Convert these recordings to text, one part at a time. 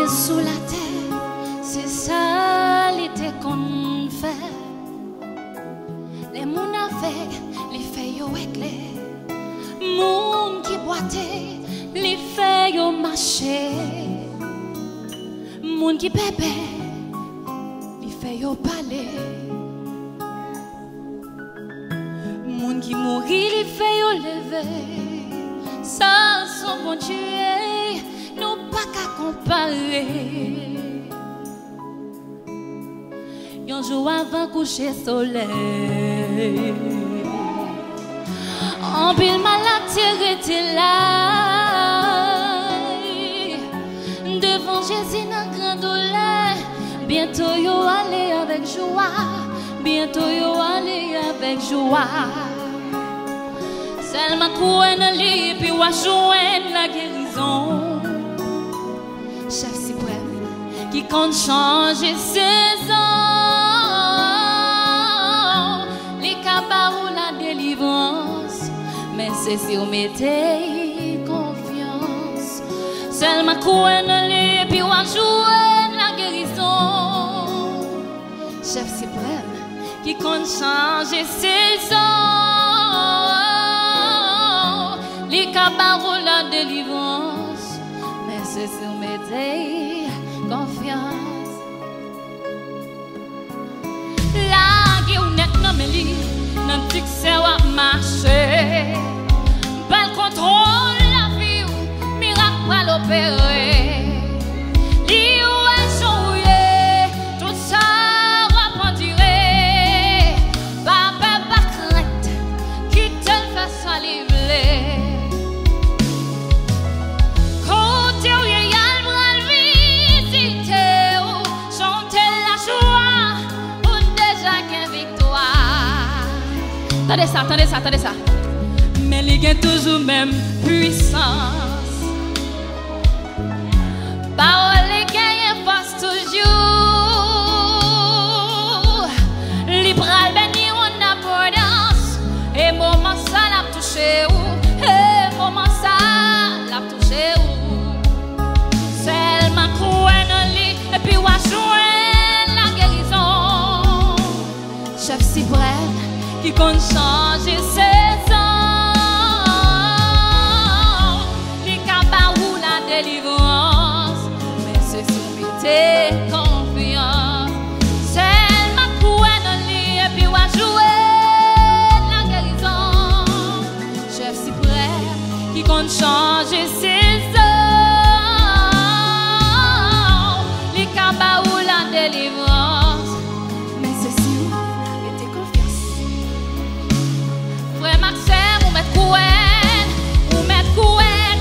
sous la terre, c'est ça l'été qu'on fait. Les moun avec, les feuilles au éclair. Moun qui boitait, les feuilles au marché. Moun qui bébé, les feuilles au palais. Moun qui mourit, les feuilles au lever. Ça, son bon Dieu, nous pas qu'à comparer. Un jour avant coucher soleil, en pile malade était là. Devant Jésus dans grand douleur, bientôt yo aller avec joie, bientôt yo aller avec joie. Seulement courir dans lit puis wa joindre la guérison. Chef suprême qui compte changer saison. Ou la délivrance, mais c'est si vous mettez confiance. Seulement courir dans les puis on jouer la guérison. Chef suprême qui compte changer saison. Les cabarets ou la délivrance, mais c'est si vous mettez confiance. La guerre net non mais li. Nan petit c'est wa marcher. Bal contrôle la vie, miracle va l'opérer. Li ou échoué, tout ça va pendurer. Pas peur, pas crainte, qui te fait ça livrer. Côté où y a le bras visiter ou chanter la joie, ou déjà qu'une victoire. Attendez ça, attendez ça, attendez ça. Mais il y a toujours même puissance. Parole gagne force toujours. Libre béni en abondance. Et moment ça l'a touché où? Et moment ça l'a touché où? Seulement croire dans lui et puis wa joindre la guérison. Chef suprême qui compte changer saison. Les cabarets ou la délivrance, mais c'est soumettez confiance. Seulement courir dans lui et puis wa jouer la guérison. Chef suprême qui compte changer saison. Les cabarets ou la délivrance, mais c'est sûr. Maxime, ou mettre couenne, ou mettre couenne,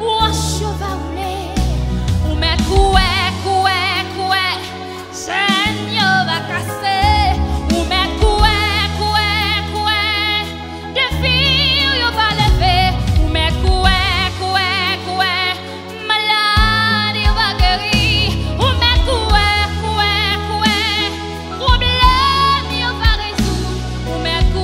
ou un chevalet, ou mettre couenne, Seigneur va casser, ou mettre couenne, des filles, yo va lever, ou mettre couenne, malade, yo va guérir, ou mettre couenne, problème, yo va résoudre, ou mettre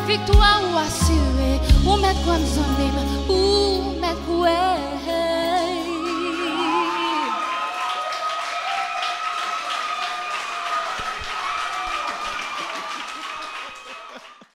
victoire ou assurée, ou mettre comme zone, ou mettre quoi.